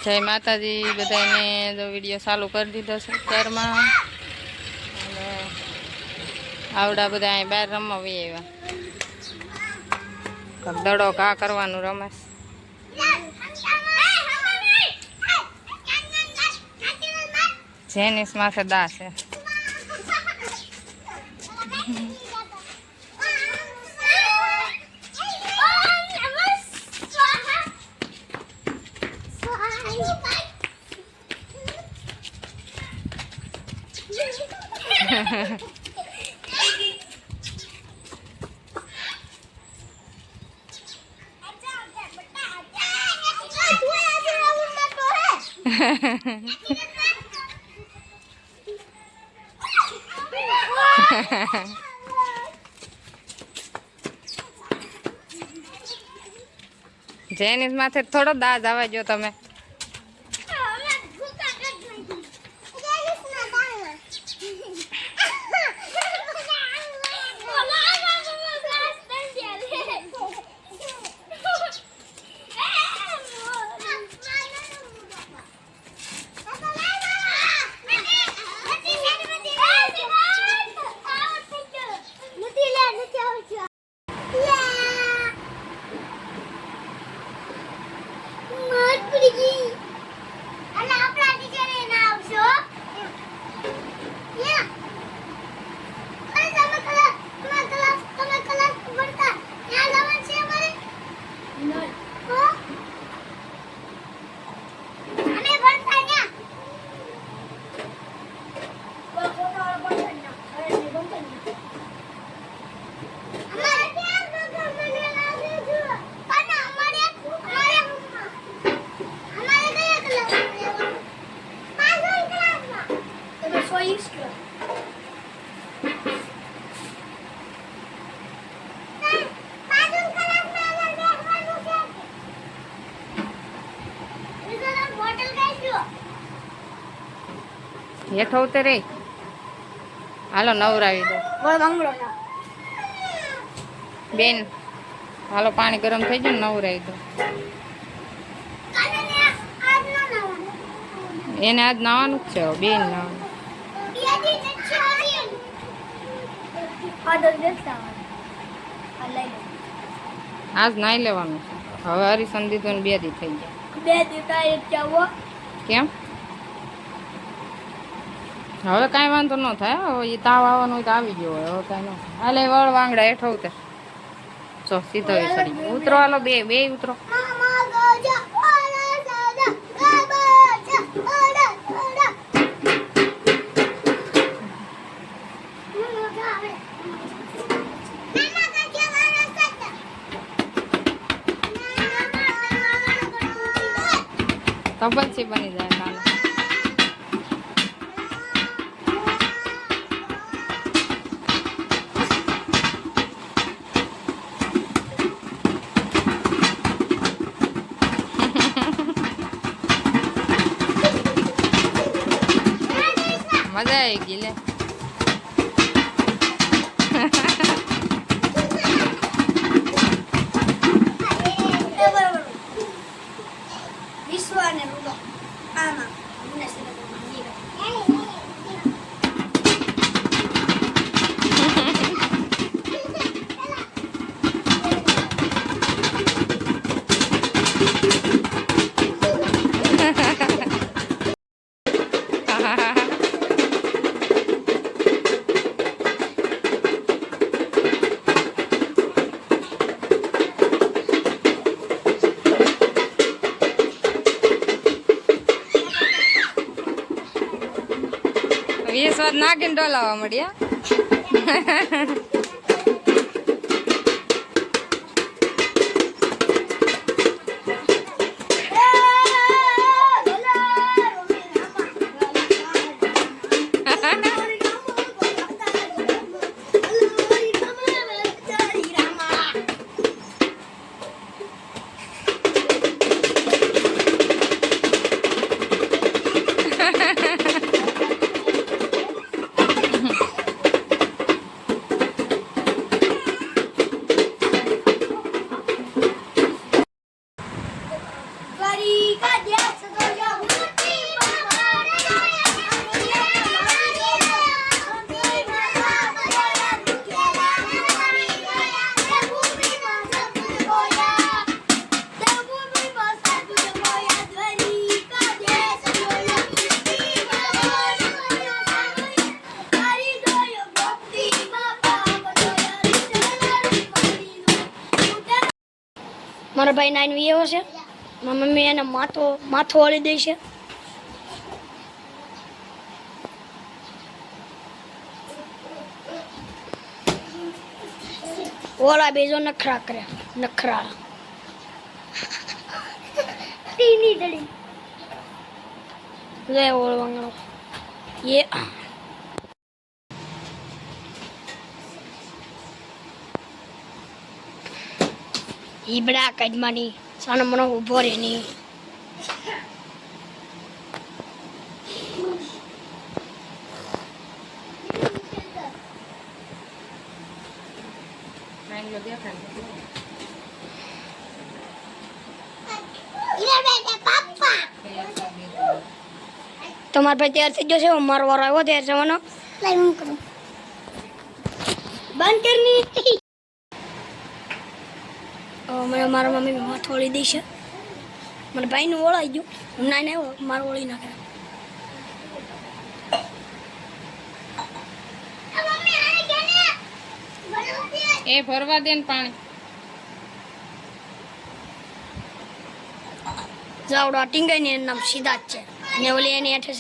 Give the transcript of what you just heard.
જય માતાજી બધાને જો વિડીયો ચાલુ કરી દીધો છે અત્યારમાં અને આવડા બધા અહીં બહાર રમવા આવ્યા દડો ઘા કરવાનું રમેશ જેનિસ માથે દા છે જેનિસ માથે થોડો દાજ આવે જો તમે હેઠો ઉતરે હાલો નવરાવી દો બેન હાલો પાણી ગરમ થઈ જાય નવરાવી દો એને આજ નાવાનું જ છે બેન નાવાનું આજ નાઈ લેવાનું છે હવે હરીસન દીધું ને 2 દી થઈ ગયા કેમ હવે કાંઈ વાંધો ન થાય હવે એ તાવ આવવાનો હોય તો આવી ગયો હોય હવે કાંઈ ન થાય હાલે વળ વાંગડા હેઠો ઉતર ચો સીધો સડી ઉતરો હાલો બે ઉતરો તો પછી બની જાય કાલે મજા આવી ગઈ લે સ્વાદ નાખીને ડોલાવા મળ્યા મારા ભાઈ નાઈન એવો છે. મારી મમ્મી એને માથો વાળી દે છે. ઓલા બેજો નખરા કરે નખરા ટીની ડડી લે ઓળ વાંગણો ये ઈબડા કદમાની સાનો મનો ઉભો રે ની તમાર ભાઈ તૈયાર થઈ ગયો છે. મારો વારો આવ્યો તૈયાર થવાનો. લાઈવ હું કરું બંધ કરની. મને મારા મમ્મી માથો ઓળી દઈ છે. મારા ભાઈનું ઓળાઈ ગયું. ના ના મારું ઓળી નાખે. એ ભરવા દે ને પાણી. જાવડો ટીંગાઈ ને નામ સીધા જ છે. અને ઓલી એની હેઠે